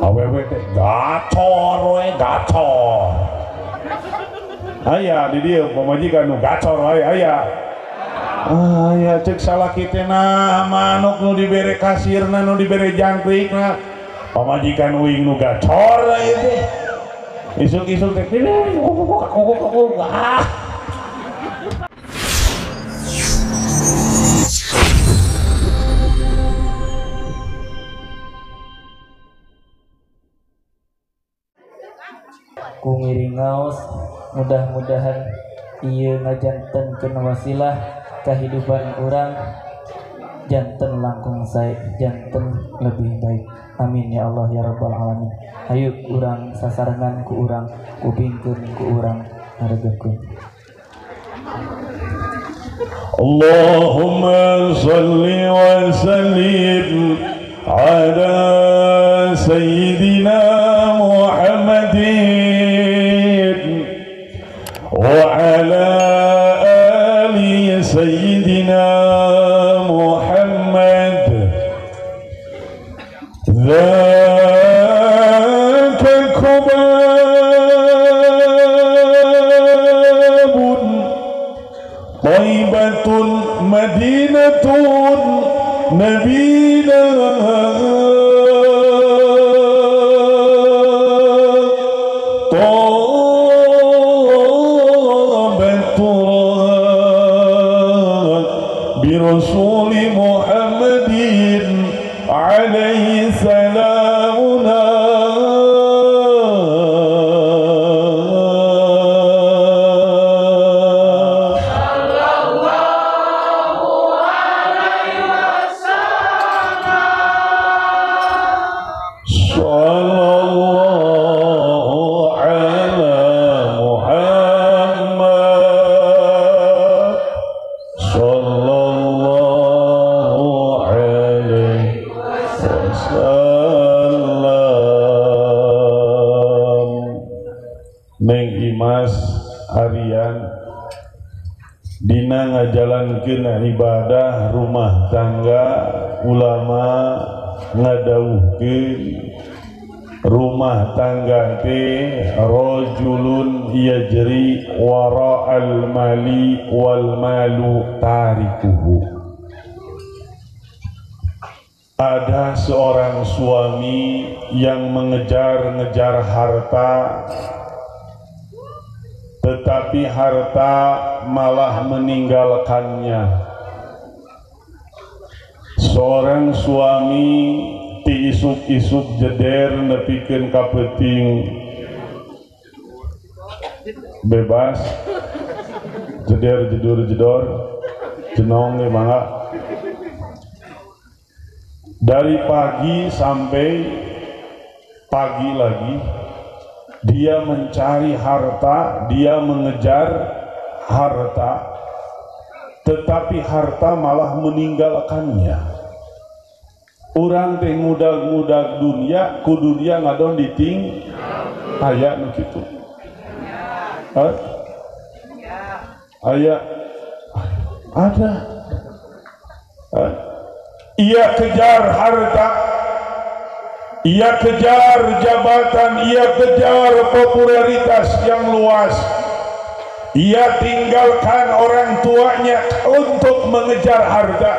awewe teh gacor we gacor aya di dieu pamajikan nu gacor we aya aya cek salah kitena manuk nu dibere kasirna nu dibere jangkrikna pamajikan uing nu gacor ieu teh isuk-isuk teh ku ngiring ngaos mudah-mudahan ieu ngajantenkeun wasilah kehidupan urang janten langkung sae janten lebih baik amin ya Allah ya rabbal alamin. Hayu urang sasarengan ku urang kupingkeun ku urang ngaregepkeun. Allahumma shalli wa sallim ala sayyidina Muhammadin wa ala ali sayyidina Muhammad dzaka kubabun thayyibatun madinatun nabiyina برسول محمد عليه سلامنا Neng Imas harian dina ngajalankeun ibadah rumah tangga ulama ngadawuhkeun rumah tangga teh rajulun yajri wara'al mali wal malu tarikuhu. Ada seorang suami yang mengejar-ngejar harta, tetapi harta malah meninggalkannya. Seorang suami ti isuk-isuk jeder nepikeun ka peuting bebas jeder jedor jenong ge mangga dari pagi sampai pagi lagi dia mencari harta, dia mengejar harta, tetapi harta malah meninggalkannya. Urang teh ngudag-ngudag dunia, ku dunia ngadon diting aya nu kitu. Aya ada. Ia kejar harta, ia kejar jabatan, ia kejar popularitas yang luas. Ia tinggalkan orang tuanya untuk mengejar harta.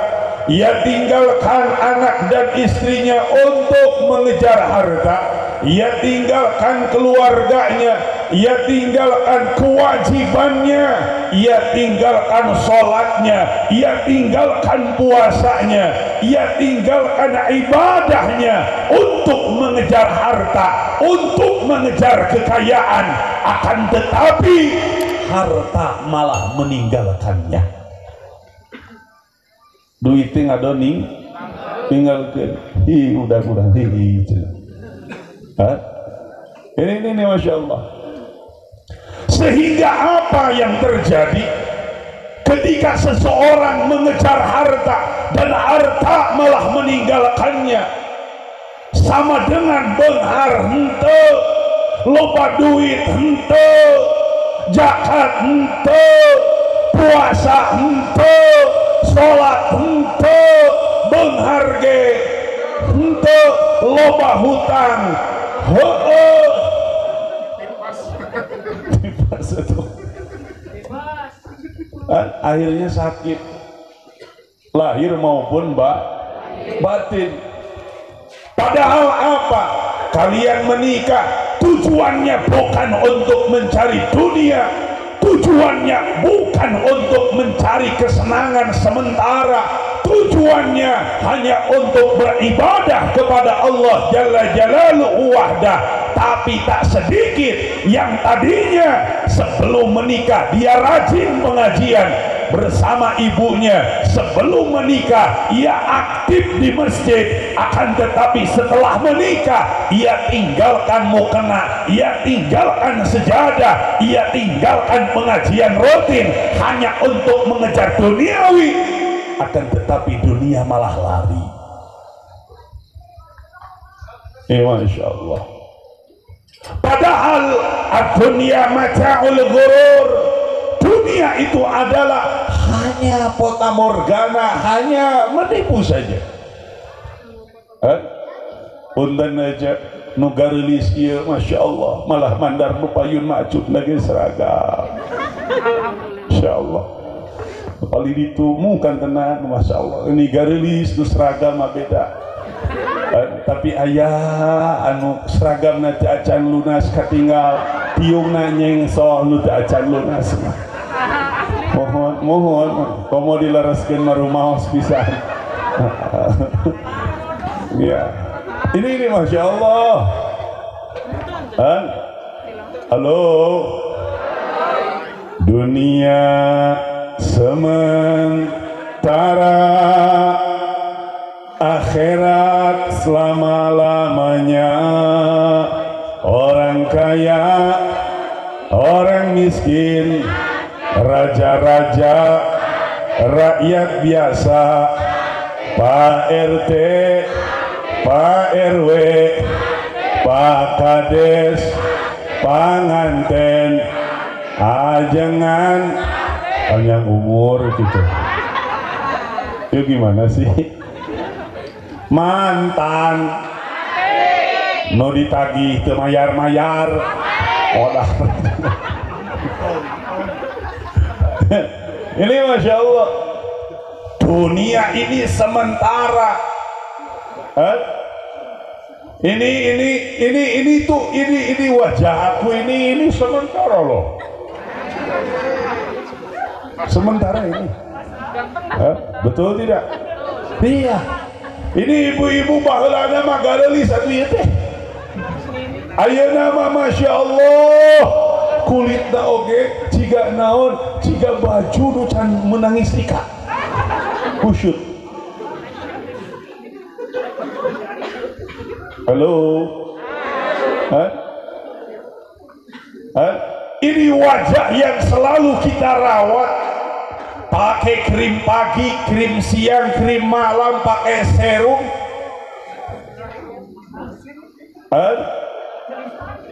Ia tinggalkan anak dan istrinya untuk mengejar harta. Ia tinggalkan keluarganya, ia tinggalkan kewajibannya, ia tinggalkan sholatnya, ia tinggalkan puasanya, ia tinggalkan ibadahnya untuk mengejar harta, untuk mengejar kekayaan. Akan tetapi harta malah meninggalkannya. Duitnya ngadoning tinggalkan udah ini Masya Allah. Sehingga apa yang terjadi ketika seseorang mengejar harta dan harta malah meninggalkannya, sama dengan benghar hente, loba duit hente, zakat hente, puasa hente, sholat hente, benghar ge henteu loba hutang. Heueuh. Tipas itu. Akhirnya sakit lahir maupun batin. Padahal apa? Kalian menikah tujuannya bukan untuk mencari dunia, tujuannya bukan untuk mencari kesenangan sementara, tujuannya hanya untuk beribadah kepada Allah Jalla Jalaluhu wahdah. Tapi tak sedikit yang tadinya sebelum menikah dia rajin pengajian bersama ibunya, sebelum menikah ia aktif di masjid, akan tetapi setelah menikah ia tinggalkan mukena, ia tinggalkan sejadah, ia tinggalkan pengajian rutin hanya untuk mengejar duniawi, akan tetapi dunia malah lari. Masya Allah. Padahal dunia mata'ul ghurur, dunia itu adalah hanya fata morgana, hanya menipu saja. Punten aja nu garelis ieu Masya Allah malah mandar nu payun macut lagi seragam. Masya Allah. Kali itu mukan tenan Masya Allah. Ini garelis nu seragam mah beda. Tapi ayah anu seragam nanti acan lunas katinggal tiung nanyeng soal nu acan lunas mah. Mohon komo dilaraskeun marumaos pisan. Ya. Ini Masya Allah. Halo. Dunia sementara, akhirat selama-lamanya. Orang kaya, orang miskin, raja-raja, rakyat biasa, Pak RT, Pak RW, Pak Kades, panganten, ajengan, panjang umur gitu. Itu gimana sih? Mantan no ditagih teu mayar-mayar odah. Ini Masya Allah, dunia ini sementara. Ini wajah aku ini sementara loh. Sementara ini. Betul tidak? Iya. Ini ibu-ibu baheulana mah garelis atuh ieu teh. Ayeuna mah Masya Allah kulitna oge ciga naon, ciga baju nu can menangis ika. Kusyut. Halo. Ini wajah yang selalu kita rawat. Pakai krim pagi, krim siang, krim malam, pakai serum,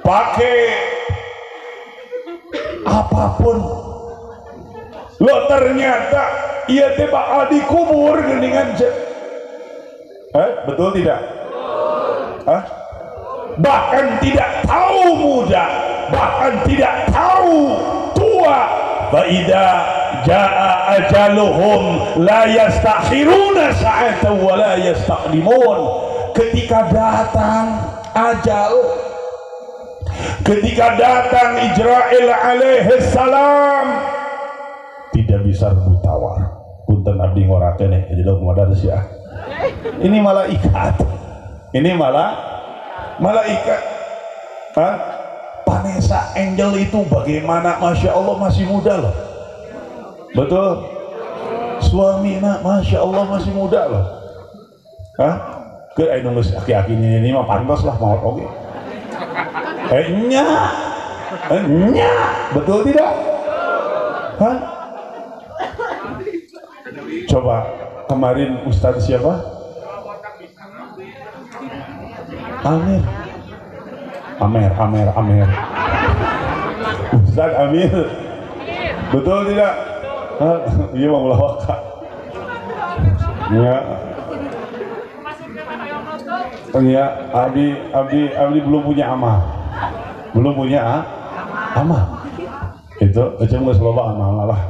pakai apapun. Lo ternyata ia teh bakal dikubur geningan betul tidak? Bahkan tidak tahu muda, bahkan tidak tahu tua. Faida jaa ajaluhum la yastakhiruna sa'atan wa la yastaqdimun. Ketika datang ajal, ketika datang Ijrail alaihi salam, tidak bisa rebut tawar. Punten abdi ngorakeun jadi dok modal sia. Ini malaikat. Ini malaikat. Vanessa Angel itu bagaimana? Masya Allah masih muda loh. Betul. Suaminya Masya Allah masih muda loh. Ke nunggu aki-aki ini mah pantas lah mau oke. Nya. Betul tidak? Coba kemarin Ustadz siapa? Amer. Ustadz Amir. Betul tidak? Iya mau melawak. Ya. Ya, abdi belum punya amal. Belum punya amal. Itu aja nggak loba amal lah.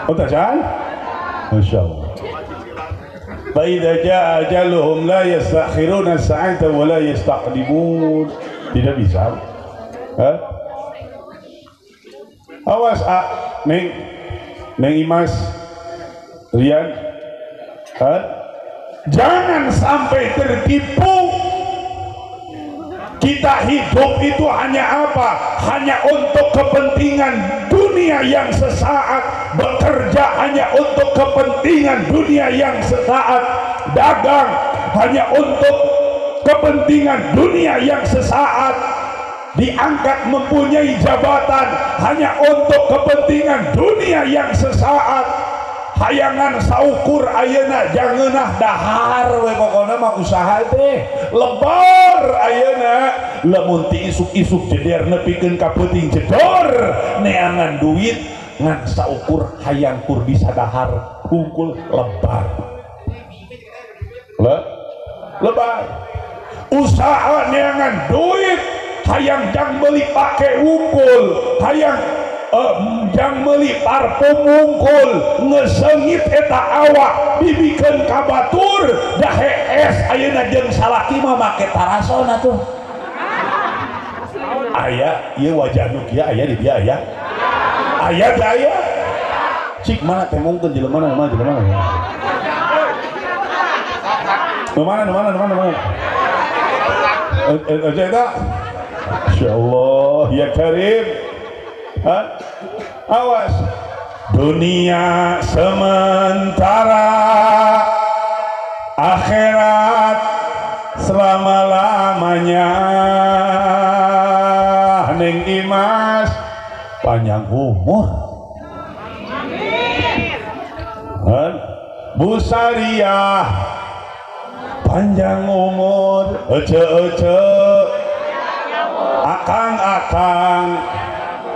Oh, tajan? Masya Allah. Faida jaa ajaluhum la yastakhiruna sa'ata wa la yastaqdimun. Tidak bisa. Hah? Awas Neng Imas Rian. Hah? Jangan sampai tertipu. Kita hidup itu hanya apa? Hanya untuk kepentingan dunia yang sesaat. Bekerja hanya untuk kepentingan dunia yang sesaat. Dagang hanya untuk kepentingan dunia yang sesaat. Diangkat mempunyai jabatan hanya untuk kepentingan dunia yang sesaat. Hayangan saukur ayeuna jangeunah dahar we pokona mah usaha teh lebar ayeuna lamun ti isuk-isuk jeder nepikeun ka peuting jedor neangan duit ngan saukur hayang kur bisa dahar hungkul lebar lebar usaha neangan duit hayang jang meuli pake hungkul hayang jang meuli parfum wungkul ngesengit eta awak bibikeun ka batur da hees ayeuna jeung salaki mah make tarasona tuh aya ieu wajah nu kieu aya di dia aya aya da aya cik mana teh mungkin jelema mana aja eta insyaallah ya karim. Hah? Awas, dunia sementara, akhirat selama-lamanya. Neng Imas panjang umur. Bu Sariah panjang umur. Ece akang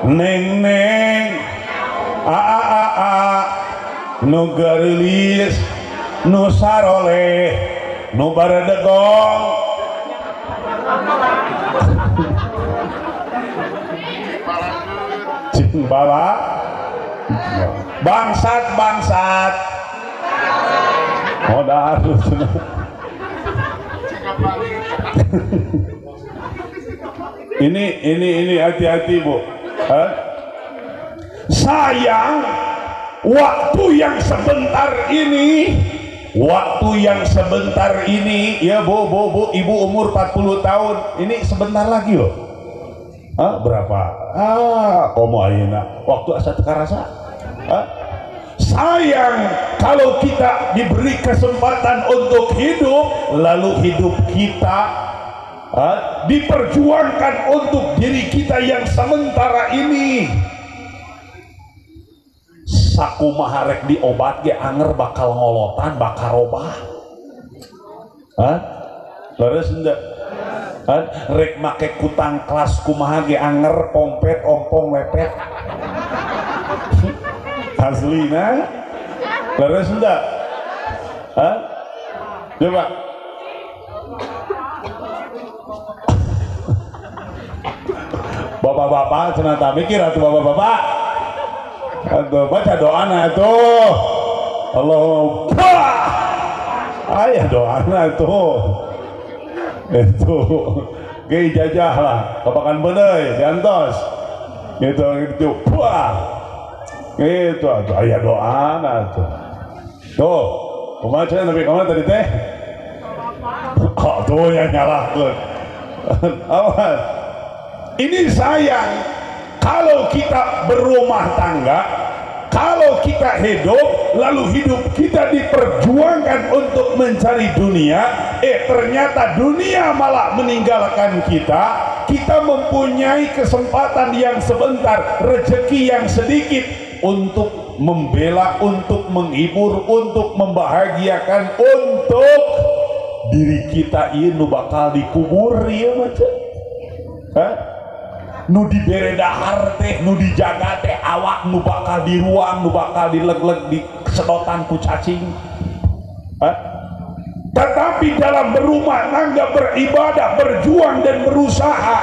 neng nu geulis nu saroleh nu baredegong cing bala bangsat modal ini hati-hati Bu. Sayang waktu yang sebentar ini ya Bu ibu umur 40 tahun ini sebentar lagi loh. Berapa komo ayeuna waktu asa teu karasa. Sayang kalau kita diberi kesempatan untuk hidup lalu hidup kita diperjuangkan untuk diri kita yang sementara ini. Sakumaha rek diobat ge anger bakal ngolotan bakal robah. Leres henteu? Rek make kutang kelas kumaha ge anger pompet ompong lepet. Aslina leres henteu? Coba bapak-bapak cenah mikir atuh bapak-bapak. Atuh baca doana atuh. Allahumma ayah doana atuh. Itu ge jajah lah kapakan beuneuy diantos. Gitu puah. Gitu atuh aya doana atuh. Tuh, kumaha cenah nepi ka mana tadi teh? Tuh yang nyalahkeun. Awas. Ini sayang kalau kita berumah tangga, kalau kita hidup, lalu hidup kita diperjuangkan untuk mencari dunia, ternyata dunia malah meninggalkan kita. Kita mempunyai kesempatan yang sebentar, rezeki yang sedikit untuk membela, untuk menghibur, untuk membahagiakan, untuk diri kita ini bakal dikubur ya macam. Nu dibere dahar teh nu dijaga teh awak nu bakal diruang nu bakal dileg-leg di sedotan ku cacing. Tetapi dalam berumah tangga, beribadah, berjuang dan berusaha,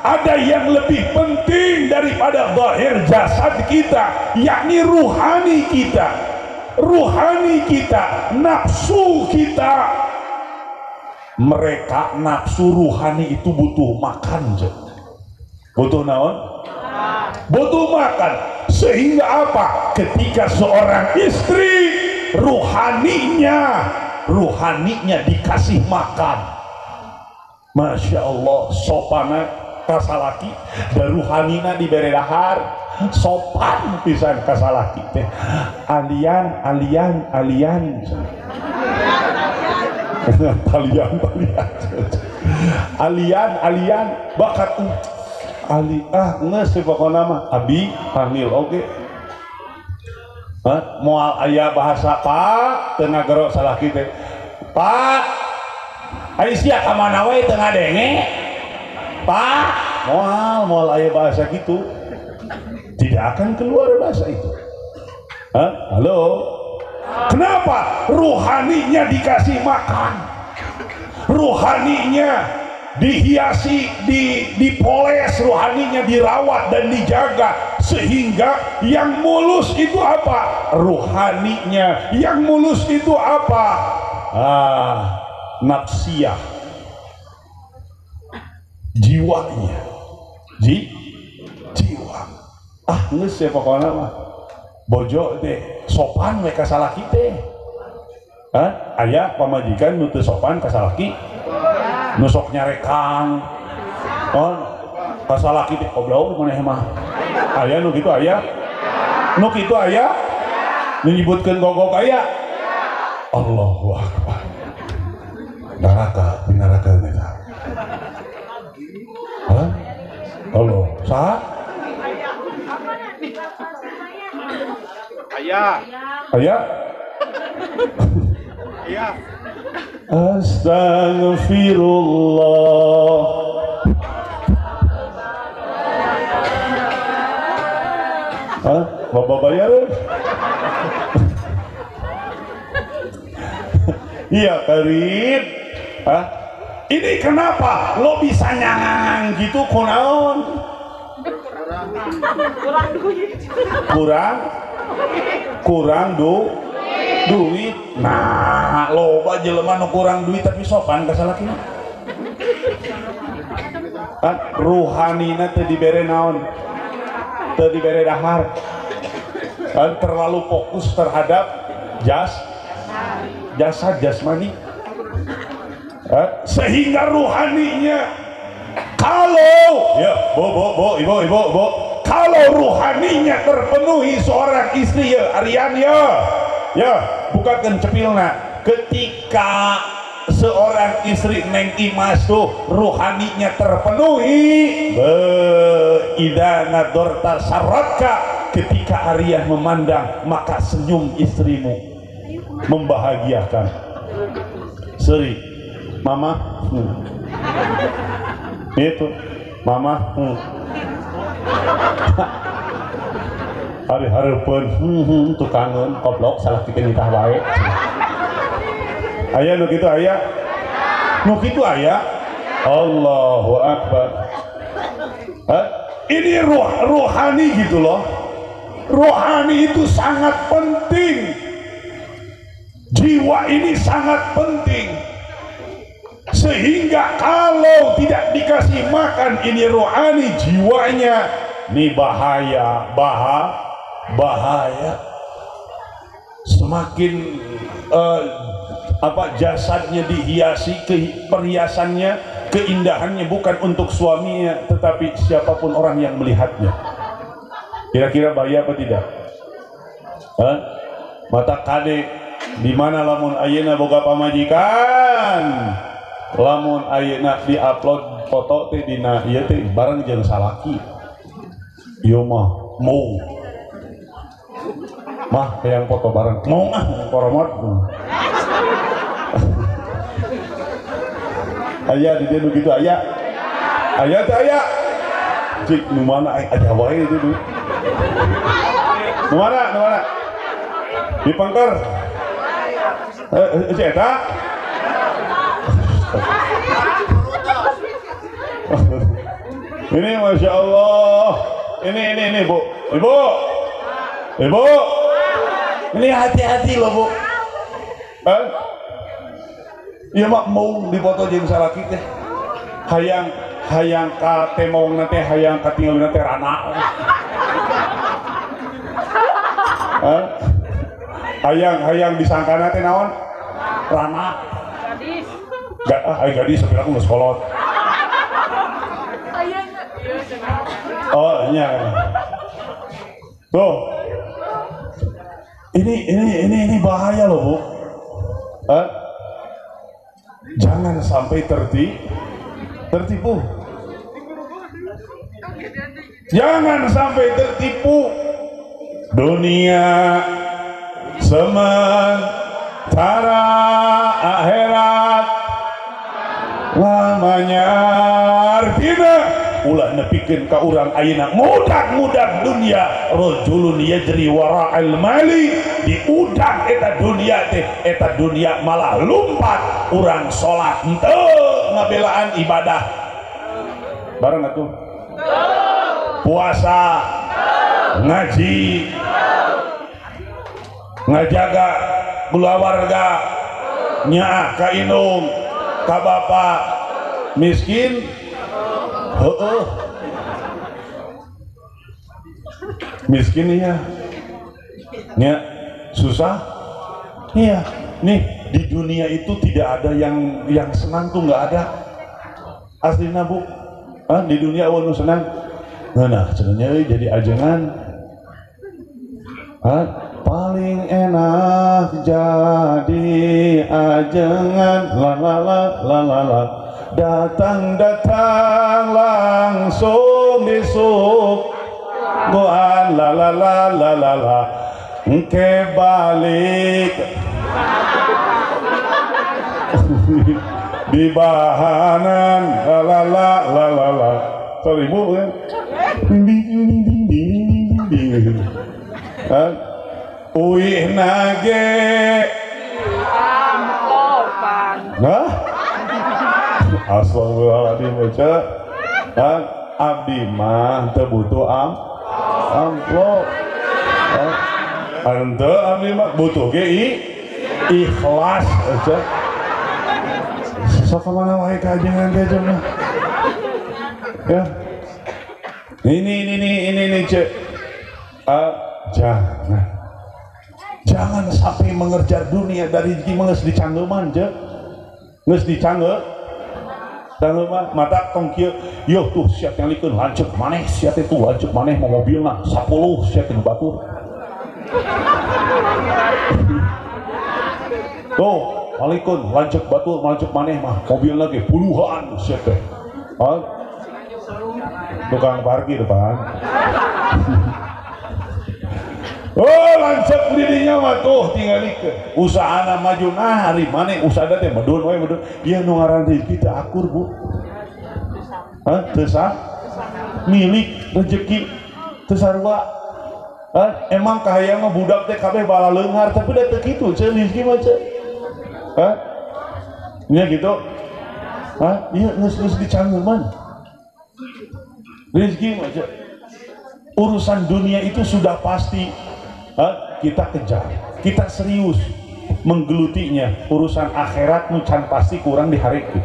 ada yang lebih penting daripada zahir jasad kita, yakni ruhani kita. Ruhani kita, nafsu kita. Mereka nafsu ruhani itu butuh makan, butuh naon? Butuh makan. Sehingga apa? Ketika seorang istri ruhaninya dikasih makan, Masya Allah, sopana kasalaki dan ruhanina diberi dahar, sopan pisan kasalaki teh. Alian bakat ali nges pokoknya mah abi panggil oke. Moal ayah bahasa pak tengah gerok salah kita pak Aisyah kamana wae tengah denge pak moal ayah bahasa gitu tidak akan keluar bahasa itu. Halo, kenapa? Ruhaninya dikasih makan, ruhaninya dihiasi, dipoles, ruhaninya dirawat dan dijaga, sehingga yang mulus itu apa? Ruhaninya. Yang mulus itu apa? Nafsiyah, jiwanya, jiwa. Nges ya pokoknya mah bojo teh sopan mereka salah kita. Ayah pamajikan nu teu sopan ka salaki, nusok nyarekang kasalaki teh goblok maneh mah. Aya nu kitu aya. Nu kitu aya. Nu nyebutkeun gogok aya. Allahu akbar. Neraka eta. Allah, saha? Aya. Astagfirullah. Bapak bayar? Iya Karim. Ini kenapa lo bisa nyangang gitu kunaon? Kurang duit. Nah, loba jelema nu kurang duit tapi sopan ka salakina. Ruhanina teu dibere naon? Teu dibere dahar. Terlalu fokus terhadap jasad jasmani. Sehingga ruhaninya kalau ibu kalau ruhaninya terpenuhi seorang istri ya Aryan ya bukakan cepilna. Ketika seorang istri Neng Imas tuh ruhaninya terpenuhi, idza nadorta saratka, ketika Aryan memandang maka senyum istrimu membahagiakan. Seri mama itu mama hari-hareupeun tuh kangen goblok salah kita nitah bae. Aya nu kitu aya. Nu kitu aya. Allahu akbar. Ini ruhani gitu loh. Rohani itu sangat penting. Jiwa ini sangat penting. Sehingga kalau tidak dikasih makan ini rohani, jiwanya ini bahaya. Semakin jasadnya dihiasi, perhiasannya, keindahannya bukan untuk suaminya tetapi siapapun orang yang melihatnya. Kira-kira bahaya apa tidak? Mata kade di mana lamun ayeuna boga pamajikan, lamun ayeuna diupload foto teh dina ieu teh bareng jeung salaki. Ieu mah yang foto bareng mau koromot. Aya di dia begitu aya teh aya cik nu mana aja wae itu nu mana di Pangker eta Ini Masya Allah. Ini Bu. Ibu. Ini hati-hati loh Bu. Iya mak mau dipoto jeung salaki teh. Hayang ka temong nanti hayang ka tinggal nanti rana. Hayang disangka nanti naon? Rana. Gadis. Gadis sebenarnya aku nggak sekolot. Oh iya. Tuh. Ini bahaya loh Bu. Jangan sampai tertipu. Jangan sampai tertipu. Dunia sementara, akhirat lamanya. Artinya ulah nepikeun ka urang ayeuna mudah dunia rajulun yajri wara'al mali, diudag eta dunia malah lumpat urang salat henteu ngabelaan ibadah bareng atuh puasa ngaji ngajaga keluarga nyaah ka indung ka bapak miskin. Miskin ya susah iya nih di dunia itu tidak ada yang senang tuh nggak ada aslinya Bu. Di dunia awal senang nah sebenarnya jadi ajengan paling enak jadi ajengan la datang langsung disuk goan la engke balik di bahanan la sorry Bu uih nage nah astagfirullahaladzim baca abdi mah teu butuh amplop ante abdi mah butuh ge ikhlas aja sok kemana wae kajengan teh mah ya ini cek jangan sampai mengejar dunia dari rezeki mah geus dicangeuman cek geus dicangeuh mata tong kieu yo tuh siap yang likeun lanceuk maneh siap itu lanceuk maneh mau mobilna 10 siap tinu batur tuh malikeun lanceuk batur lanceuk maneh mah mobilna ge puluhan siap teh tukang parkir depan oh lanceuk didinya mah tuh tingalikeun usahana maju hari maneh usaha teh medun we medun ieu nu ngaran rezeki teh akur Bu teu sah milik rezeki teu sarua emang kahayang mah budak teh kabeh bala leunghar tapi da teu kitu ceun rezeki mah ceun nya gitu ieu geus dicangeuman rezeki mah ceun urusan dunia itu sudah pasti kita kejar, kita serius menggelutinya. Urusan akhirat nu can pasti kurang dihareukeun.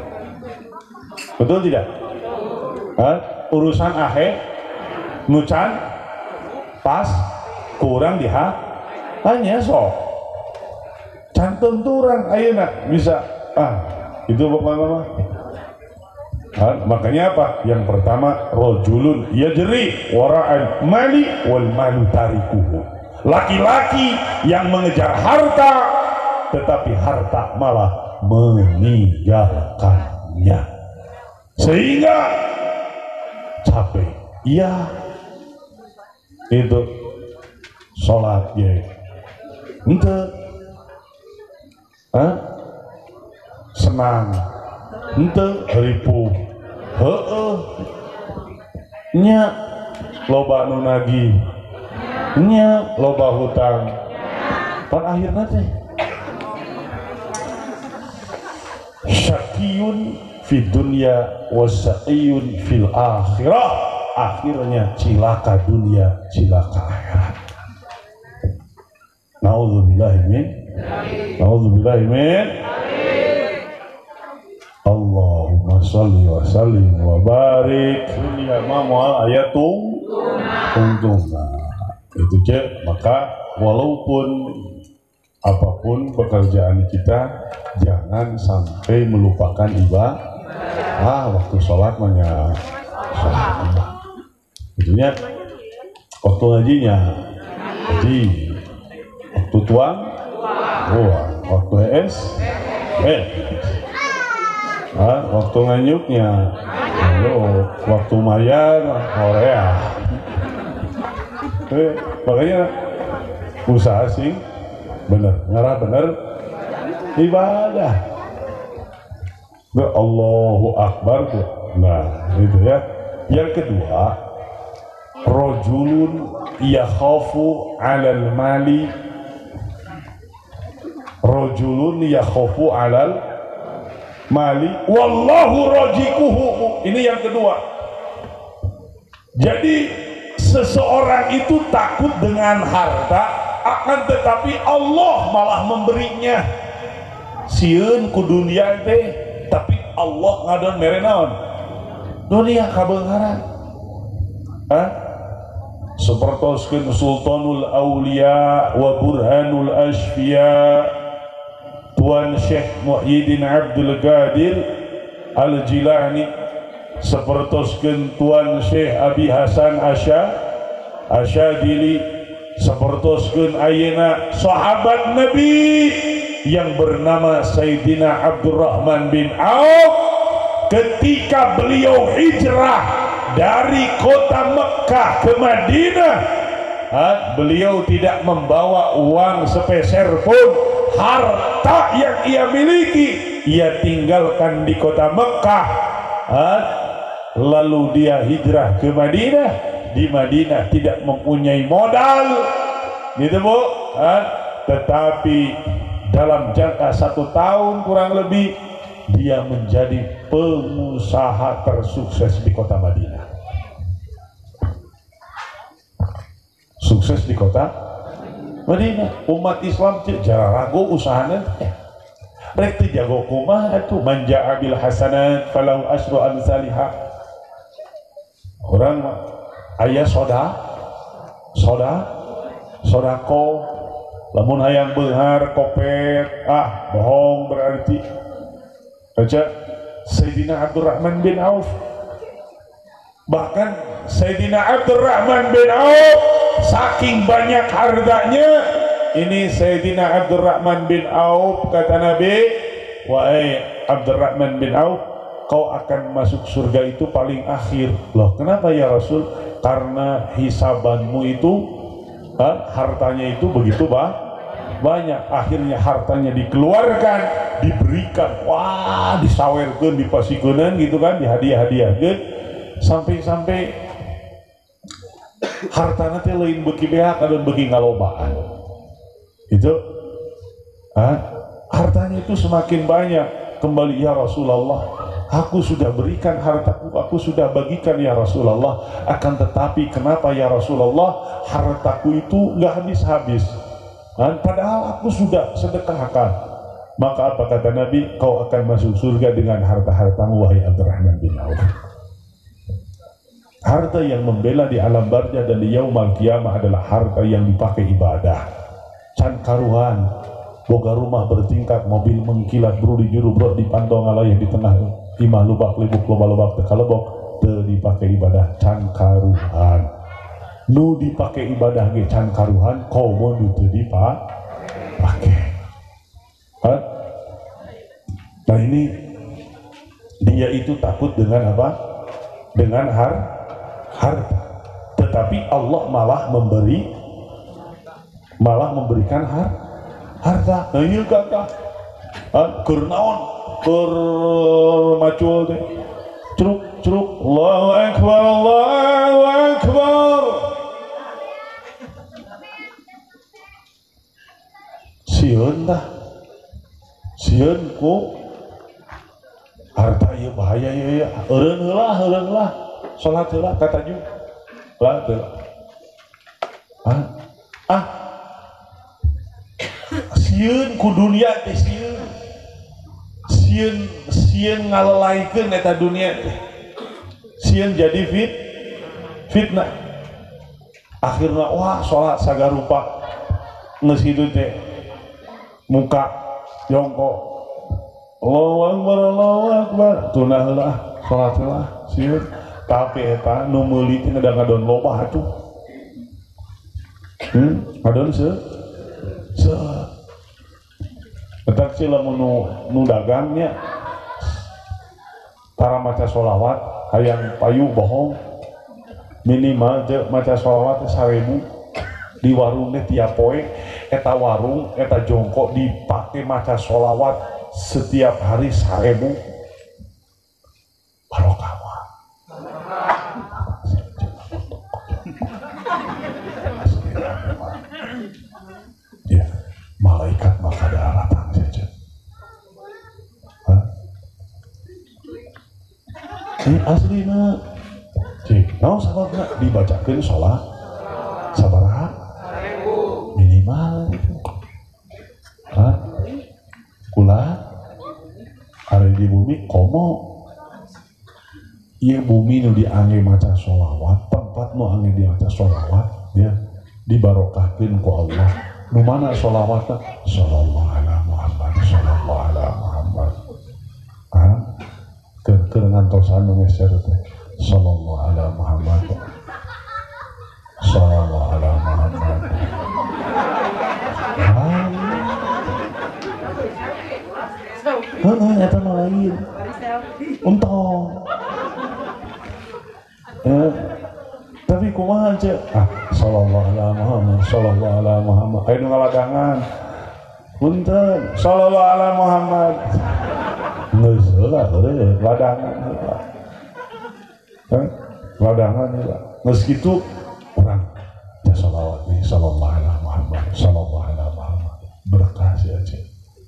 Betul tidak? Urusan akhir nu can pas kurang hanya sok. Can tenturan ayeuna bisa itu Bapak-bapak. Makanya apa? Yang pertama rajulun yajri wara'al mali wal malu tarikuhu. Laki-laki yang mengejar harta tetapi harta malah meninggalkannya sehingga capek. Iya itu sholat ya ente senang ente ripuh nya loba nu nagih nya loba hutang pan akhirna teh syakiyun fid dunya wasaqiyun fil akhirah, akhirnya cilaka dunia cilaka akhirat. Nauzubillahi min Allahumma sholli wa sallim wa barik. Dunia mah ayatung untungna itu cek. Maka walaupun apapun pekerjaan kita, jangan sampai melupakan ibadah. Waktu sholat banyak sholat. Itunya waktu ngajinya ngaji, waktu tuang, waktu waktu nganyuknya, waktu mayan, Korea. Makanya usaha sih bener, ngarah bener ibadah. Allahu Akbar tuh. Nah itu ya. Yang kedua, rajulun yakhafu 'alal mali, rajulun yakhafu 'alal mali wallahu rajikuhu. Ini yang kedua. Jadi seseorang itu takut dengan harta, akan tetapi Allah malah memberinya. Sieun ku dunia teh, tapi Allah ngadon mere naon? Dunia kabeungaran. Sapertoskeun Sultanul Aulia wa Burhanul Asfiya Tuan Syekh Muhyiddin Abdul Qadir Al-Jilani, sapertoskeun Tuan Syekh Abi Hasan Asyadili, sapertoskeun ayeuna sahabat Nabi yang bernama Sayyidina Abdurrahman bin Auf. Ketika beliau hijrah dari kota Mekah ke Madinah, beliau tidak membawa uang sepeser pun. Harta yang ia miliki ia tinggalkan di kota Mekah, lalu dia hijrah ke Madinah. Di Madinah tidak mempunyai modal, gitu Bu, tetapi dalam jangka 1 tahun kurang lebih dia menjadi pengusaha tersukses di kota Madinah. Sukses di kota Madinah. Umat Islam jarang ragu usahanya. Rek teu jago kumaha atuh, man ja'a bil hasanat falahu asyru amsalihah. Orang aya sodako, lamun hayang beunghar kopet, bohong berarti. Baca Sayyidina Abdurrahman bin Auf. Bahkan Sayyidina Abdurrahman bin Auf saking banyak hartanya, ini Sayyidina Abdurrahman bin Auf kata Nabi, wahai Abdurrahman bin Auf, kau akan masuk surga itu paling akhir. Loh, kenapa ya Rasul? Karena hisabanmu itu hartanya itu begitu banyak. Akhirnya hartanya dikeluarkan, diberikan, disawerkeun, dipasikeun gitu kan, dihadiah-hadiahkeun, sampai hartana teh lain beuki beak dan beuki ngalobaan. Itu hartanya itu semakin banyak. Kembali, ya Rasulullah, aku sudah berikan hartaku, aku sudah bagikan ya Rasulullah, akan tetapi kenapa ya Rasulullah hartaku itu nggak habis-habis, padahal aku sudah sedekahkan. Maka apa kata Nabi? Kau akan masuk surga dengan harta-hartamu wahai Abdurrahman bin Auf. Harta yang membela di alam barzah dan di yaumul qiyamah adalah harta yang dipakai ibadah. Can karuhan boga rumah bertingkat, mobil mengkilat, bro di juru bro di pantong alayah di tengah imah lubak libuk loba-lobak tekalebok, teu dipakai ibadah, can karuhan. Nu dipakai ibadah ge can karuhan, komo nu teu dipake. Nah ini dia itu takut dengan apa? Dengan harta. Tetapi Allah malah memberikan harta. Nah iya kakak, keur naon, keur macul teh, ceruk, Allahu Akbar, Allahu Akbar. Sieun ku harta ieu heureuh lah salat heula kata ju lah teu sieun ku dunia teh sieun ngalelaikeun eta dunia teh sieun jadi fitnah akhirna wah salat sagarupa geus hideung teh muka jongkok Allahu Akbar tunah heula salat heula sieun tapi eta nu meuli teh ngadon loba atuh ngadon se eta sih lamun nu dagangnya para maca sholawat hayang payu bohong minimal je maca sholawat 1000 di warung teh tiap poe eta warung eta jongkok dipake maca sholawat setiap hari 1000 barokah ya malaikat maka datang saja ini aslina cik naon sababna dibacakeun sholat sabaraha minimal kula hari di bumi komo ieu bumi nu diangge maca sholawat tempat nu angge dimaca sholawat ya dibarokahkeun ku Allah nu mana sholawatna sallallahu ala Muhammad sallallahu ala Muhammad keur ngantosan nu meser teh sallallahu ala Muhammad sallallahu ala Muhammad eta mah lain untung tapi kumaha aja sallallahu ala Muhammad sallallahu ala Muhammad aya nu ngaladangan punten sallallahu ala Muhammad geus heula ladangan heula ladangan heula geus kitu urang teh shalawat ni sallallahu ala Muhammad sallallahu ala Muhammad berkah sih aja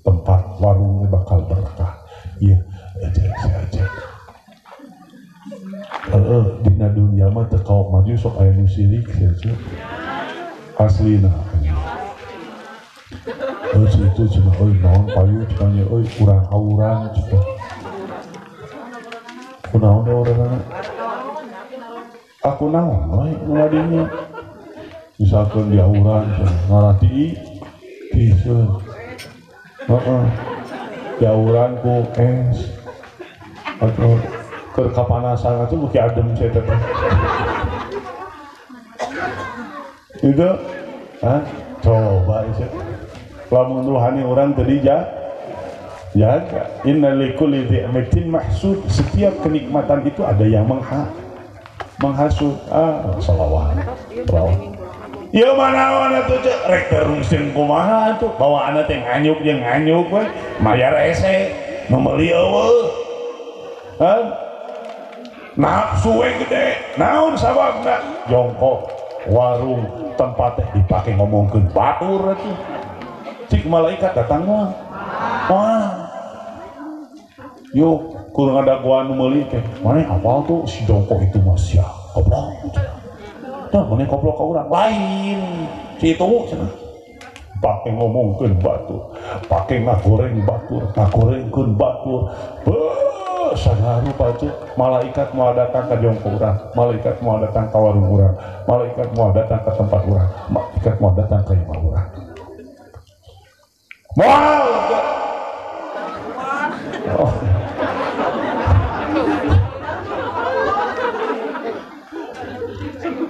tempat warungnya bakal berkah iya aja dina dunia mah teu kaok maju sok aya nu sirik saja aslina itu cenah naon payu cenah kurang auran cenah kunaon da urang aku naon we nu ladinya misalkan di auran cenah ngarati piseun di auran ku es atau keur kapanasan atuh beuki adem saya teh itu coba itu lamun ruhani orang tadi jaga inna likulli ni'matin mahsud setiap kenikmatan itu ada yang menghasut salawat ieu manaon atuh cek rek terungsing kumaha atuh bawaanna teh nganyuk jeung nganyuk we mayar ese meuli eueuh nafsu we gede naon sababna jongkok warung tempat teh dipake ngomongkeun batur atuh cik malaikat datang mah yuk kurang ada gua anu meuli teh maneh hafal tuh si jongkok itu mah sia goblok tah maneh goblok ka urang lain si itu cenah pake ngomongkeun batur pake ngagoreng batur sagarupa tuh malaikat mau datang ke jongkok urang malaikat mau datang ke warung urang malaikat mau datang ke tempat urang malaikat mau datang ke imah urang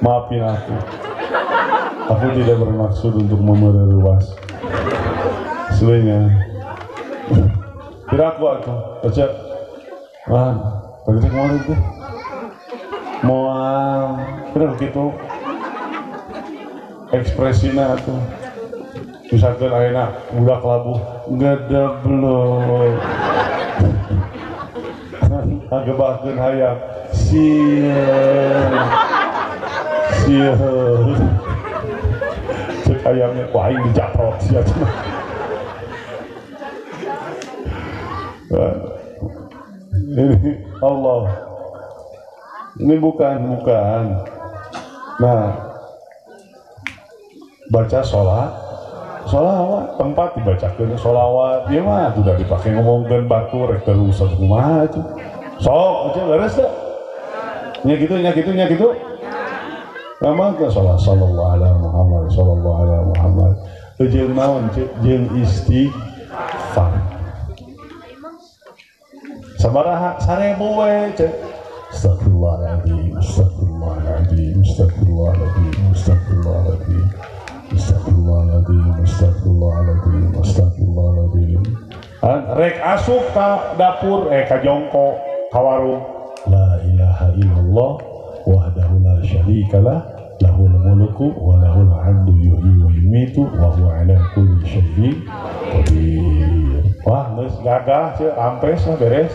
maafin aku tidak bermaksud untuk memereruas sebenarnya kira aku baca begitu mau itu mau kira begitu ekspresinya tuh misalkan ayeuna budak labuh gada belum ngagebahkeun hayam sieun cek hayamnya ku aing dijaprot sia cenah ini Allah Ini bukan. Nah, baca sholawat tempat dibacakan sholawat dia mah sudah dipakai ngomongkan baku rek terus kumaha itu sok aja beres dah nya gitu nama ke sallallahu alaihi Muhammad jeung naon jeung istighfar sabaraha 1000 we cek astagfirullahaladzim rek asup ka dapur ka jongko ka warung la ilaha illallah wahdahu la syarikalah lahul mulku wa lahul hamdu yuhyi wa yumitu wa huwa ala kulli syai'in qadir. Wah geus gagah ce ampes beres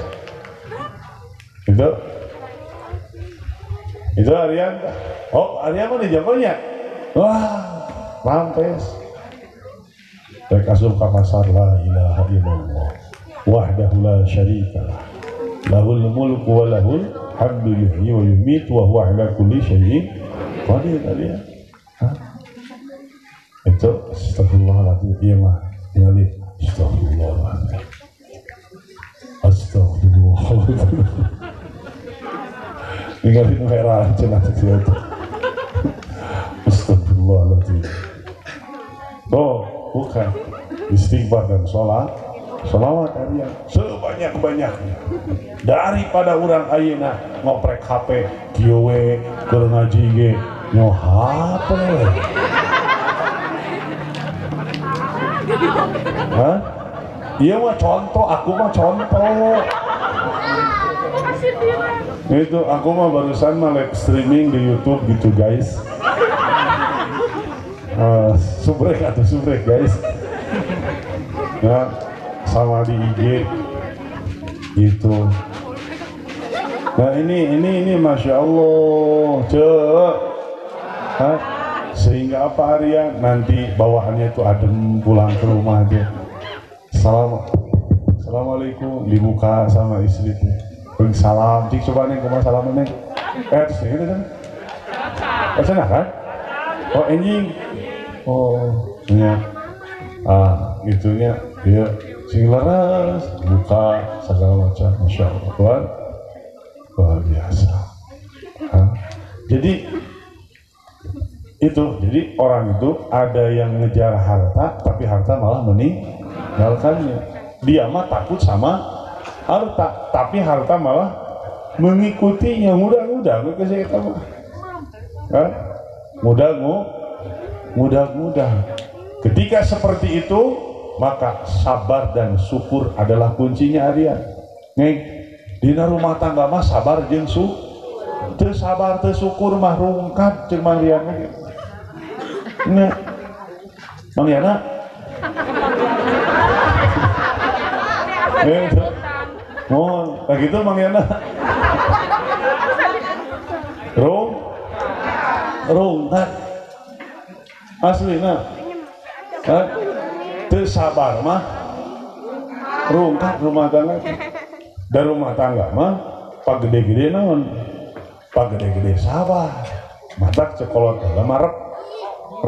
itu Aryan. Oh Aryan mah di jongkonya wah mampes rek asup ka pasar la ilaha illallah wahdahu la syarikalah lahul mulku wa lahul hamdu yuhyi wa yumitu wa huwa ala kulli syai'in qadir. Tadi ya itu astagfirullahaladzim iya mah tinggali astagfirullahaladzim tinggali merah cenah itu astagfirullahaladzim. Oh, bukan istighfar dan sholawat kalian sebanyak-banyaknya daripada orang ayeuna ngoprek HP kieu we keur ngaji ge nyo HP. Hah? Iya mah contoh, aku mah contoh. Itu aku mah barusan live streaming di YouTube gitu guys. Subrek guys ya sama di IG gitu. Nah ini Masya Allah cek sehingga apa Arya nanti bawaannya itu adem pulang ke rumah aja. Assalamualaikum dibuka sama istri tuh salam cik coba neng kemana salam neng terus gitu kan sana kan oh anjing oh ya gitunya dia sing leres buka segala macam Masya Allah luar biasa. Jadi orang itu ada yang ngejar harta tapi harta malah meninggalkannya. Dia mah takut sama harta tapi harta malah mengikutinya. Mudah-mudah mudah-mudah ketika seperti itu maka sabar dan syukur adalah kuncinya Arya. Neng dina rumah tangga mah sabar jeung teu sabar teu syukur mah rungkat jeung Mang Riana gitu. Nya Mang Riana mohon begitu Mang Riana rungkat aslina teu sabar mah rungkat rumah tangga. Dan rumah tangga mah pak gede-gede naon pak gede-gede sabar matak cekolot lama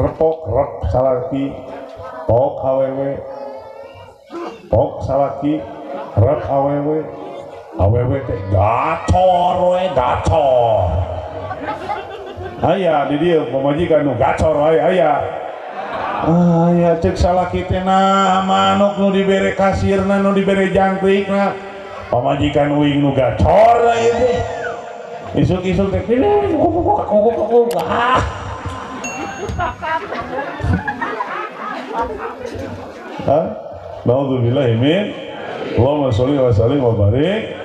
repok salaki pok salaki rep awewe teh gacor aya di dieu pamajikan nu gacor aya cek salaki teh na manuk nu dibere kasirna nu dibere jangkrikna pamajikan uing nu gacor itu isuk-isuk teh naudzubillahi min Allahumma sholli wa sallim wa barik